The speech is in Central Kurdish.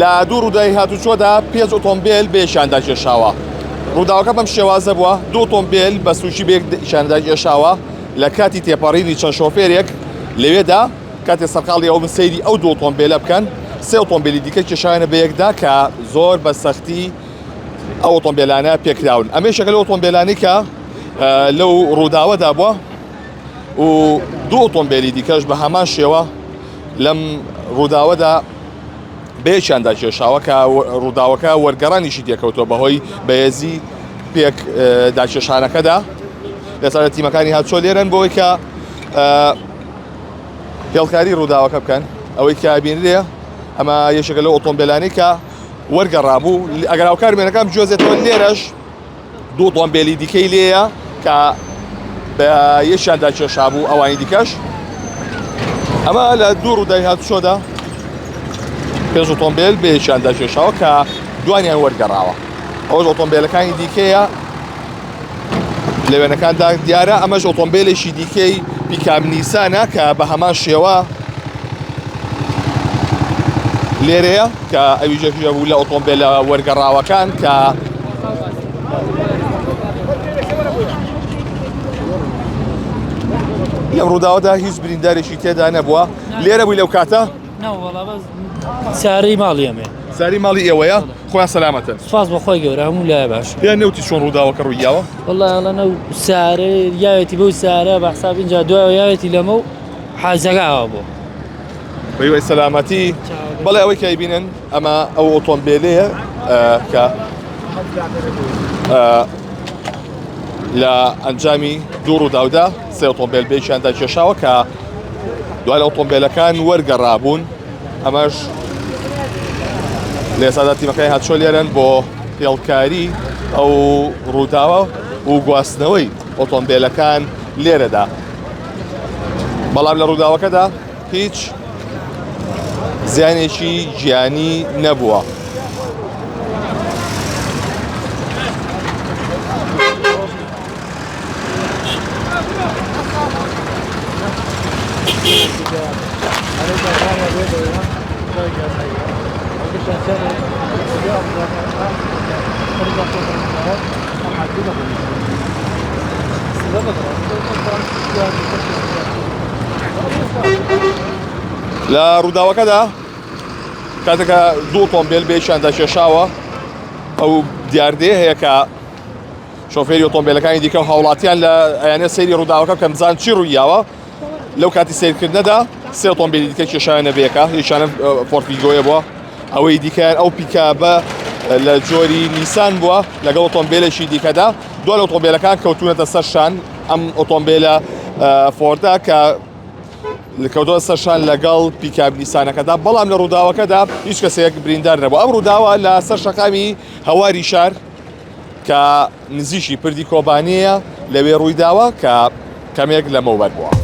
لە دوو ڕووداوی هاتوچۆدا 5 ئۆتۆمبیل بێشاندا کێشاوە. ڕووداوەکە بەم شێوازە بووە، 2 ئۆتۆمبیل بە سوشی بێک شاندا کێشاوە لە کاتی تێپەڕینی چەند شۆفێرێک لەوێدا کاتێ سەرقاڵی ئەو سەیری ئەو 2 ئۆتۆمبیلە بکەن، 3 ئۆتۆمبیلی دیکە کێشاوێنە بە یەکدا کە زۆر بە سەختی ئەو ئۆتۆمبیلانە پێکراون. ئەمە شەکە لە ئۆتۆمبیلانی کە لەو ڕووداوەدا بووە و 2 ئۆتۆمبیلی دیکەش بە هەمان شێوە لەم ڕووداوەدا بێچیاندا کێشاوە کە ڕووداوەکە وەرگەڕانیشی تێکەوتەوە بەهۆی بەهێزی پێک داکێشانەکەدا. لەسەر تیمەکانی هاتچۆ لێرن بۆی کە پێڵکاری ڕووداوەکە بکەن. ئەوەی کە بینرێ ئەمە یەشێکە لە ئۆتۆمبیلانی کە وەرگەڕابوو. ئەگەر هاوکار وێنەکەم جۆزێتەوە لێرەش 2 ئۆتۆمبیلی دیکەی لێیە کە بە یەشیاندا کێشابوو ئەوانی دیکەش. ئەمە لە 2 ڕووداوی هاتوچۆدا 5 ئۆتۆمبیل بێشیاندا کێشاوە کە دوانیان وەرگەڕاوە. ئەوەش ئۆتۆمبیلەکانی دیکەیە لە وێنەکاندا دیارە. ئەمەش ئۆتۆمبیلێکی دیکەی پیکاپ نیسانە کە بە هەمان شێوە لێرەیە کە ئەویژەکیژە بوو لە ئۆتۆمبیلە وەرگەڕاوەکان کە لەم ڕووداوەدا هیچ بریندارێکی تێدا نەبووە. لێرە بووی لەو کاتە؟ ساری ماڵی ئەمێ. ساری ماڵی ئێوەیە؟ خۆیان سەلامەتن. سپاس بەخۆی گەورە هەموو لای باش. پێیان نەوتی چۆن ڕووداوەکە ڕوویاوە؟ وەڵڵای ئەڵەنە و سارە یاوێتی بەو سارە بە حساب اینجا دوایەوە یاوێتی لەمە و حازەکەوە بوو. بەیوەی سەلامەتی. بەڵێ ئەوەی کە بینن ئەمە ئەو ئۆتۆمبیلەیە کە لە ئەنجامی 2 ڕووداودا 3 ئۆتۆمبیل بێشیاندا کێشاوە کە دوای لە ئۆتۆمبیلەکان وەرگەڕابوون. ئەمەش لە ئێستادا تیمەکانی هاتچۆ لێرن بۆ پێڵکاری ئەو ڕووداوە و گواستنەوەی ئۆتۆمبیلەکان لێرەدا. بەڵام لە ڕووداوەکەدا هیچ زیانێکی گیانی نەبووە. لە ڕووداوەکەدا کاتێکە 2 ئۆتۆمبیل بێشیاندا کێشاوە ئەو دیاردێ هەیە کە شۆفێری ئۆتۆمبیلەکانی دیکە و هاوڵاتیان لە ئەیانێ سەیری ڕووداوەکە بکەن بزان چی ڕوویاوە. لەو کاتی سیرکردنەدا 3 ئۆتۆمبیلی دیکە کێشایانە بەیەکە هیچانە فۆرتیگۆیە بووە. ئەوەی دیکەیان ئەو پیکابە لە جۆری نیسان بووە لەگەڵ ئۆتۆمبیلێکی دیکەدا. دوای ئۆتۆمبیلەکان کەوتونەتە سەرشان ئەم ئۆتۆمبیلە فۆردا کە کەوتۆتە سەرشان لەگەڵ پیکاب نیسانەکەدا. بەڵام لە ڕووداوەکەدا هیچ کەسێک بریندار نەبوو. ئەم ڕووداوە لە سەر شەقامی هەواری شار کە نزیشی پردی کۆبانەیە لەوێ ڕوویداوە کە کەمێک لەمەوبەر بووە.